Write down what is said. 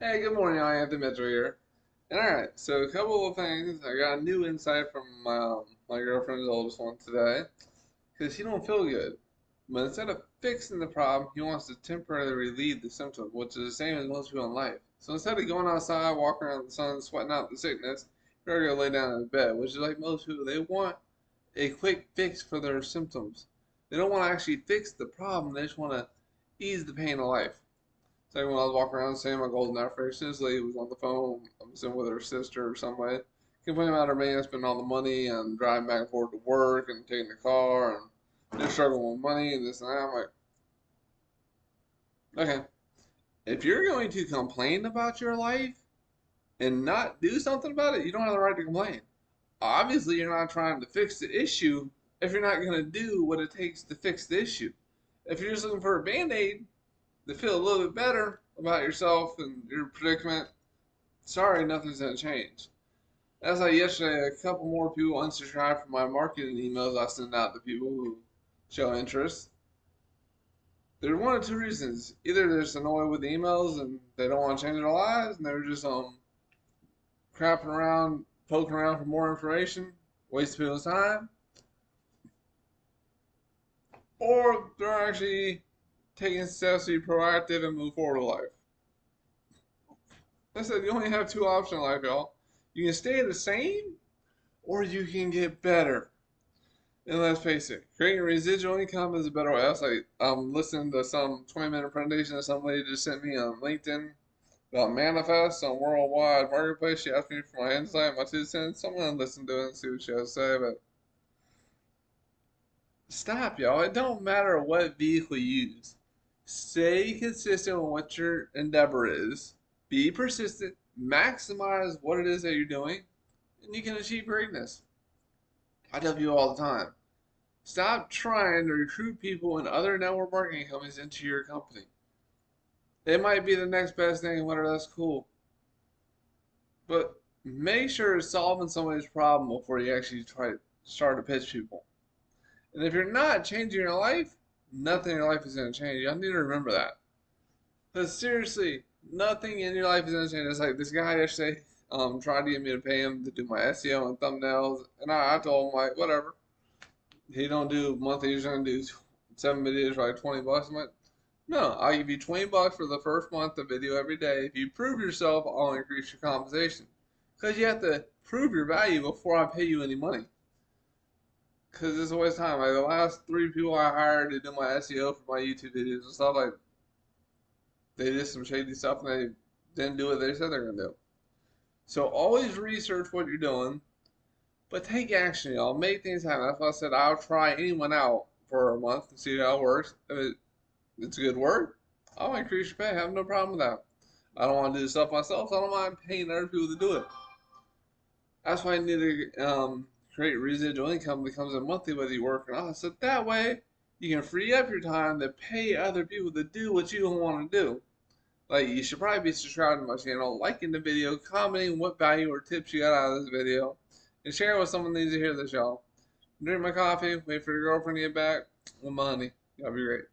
Hey, good morning. I am the Mitchell here. And alright, so a couple of things. I got a new insight from my girlfriend's oldest one today. Because he don't feel good. But instead of fixing the problem, he wants to temporarily relieve the symptom, which is the same as most people in life. So instead of going outside, walking around in the sun, sweating out the sickness, you're going to lay down in bed, which is like most people. They want a quick fix for their symptoms. They don't want to actually fix the problem. They just want to ease the pain of life. It's like when I was walking around saying my golden affirmation, this lady was on the phone, I'm assuming with her sister or somebody, complaining about her man spending all the money and driving back and forth to work and taking the car and they're struggling with money and this and that. I'm like, okay, if you're going to complain about your life and not do something about it, you don't have the right to complain. Obviously, you're not trying to fix the issue if you're not going to do what it takes to fix the issue. If you're just looking for a band aid to feel a little bit better about yourself and your predicament, sorry, nothing's gonna change. As like yesterday, a couple more people unsubscribed from my marketing emails I send out to people who show interest. There's one or two reasons. Either they're just annoyed with the emails and they don't want to change their lives, and they're just crapping around, poking around for more information, wasting people's time, or they're actually taking steps to be proactive and move forward in life. I said you only have two options in life, y'all. You can stay the same, or you can get better. And let's face it, creating residual income is a better way. I was like, listening to some 20-minute presentation that some lady just sent me on LinkedIn about manifest on worldwide marketplace. She asked me for my insight, my 2 cents. I'm gonna listen to it and see what she has to say. But stop, y'all. It don't matter what vehicle you use. Stay consistent with what your endeavor is. Be persistent. Maximize what it is that you're doing, and you can achieve greatness. I tell people all the time. Stop trying to recruit people in other network marketing companies into your company. It might be the next best thing, whatever, that's cool. But make sure it's solving somebody's problem before you actually try to start to pitch people. And if you're not changing your life, nothing in your life is going to change. Y'all need to remember that. Because seriously, nothing in your life is going to change. It's like this guy yesterday tried to get me to pay him to do my SEO and thumbnails. And I told him, like, whatever. He don't do monthly, he's gonna do 7 videos for like 20 bucks. I'm like, no, I'll give you 20 bucks for the first month of video every day. If you prove yourself, I'll increase your compensation. Because you have to prove your value before I pay you any money. Because it's a waste of time. Like the last 3 people I hired to do my SEO for my YouTube videos and stuff, like they did some shady stuff and they didn't do what they said they're gonna do. So always research what you're doing, but take action, y'all. Make things happen. That's why I said I'll try anyone out for a month to see how it works. If it's a good work, I'll increase your pay. I have no problem with that. I don't want to do the stuff myself, so I don't mind paying other people to do it. That's why I need to create residual income that becomes a monthly whether you work or not. So that way you can free up your time to pay other people to do what you don't want to do. Like you should probably be subscribed to my channel, liking the video, commenting what value or tips you got out of this video, and share it with someone who needs to hear this, y'all. Drink my coffee, wait for your girlfriend to get back with my honey. Y'all be great.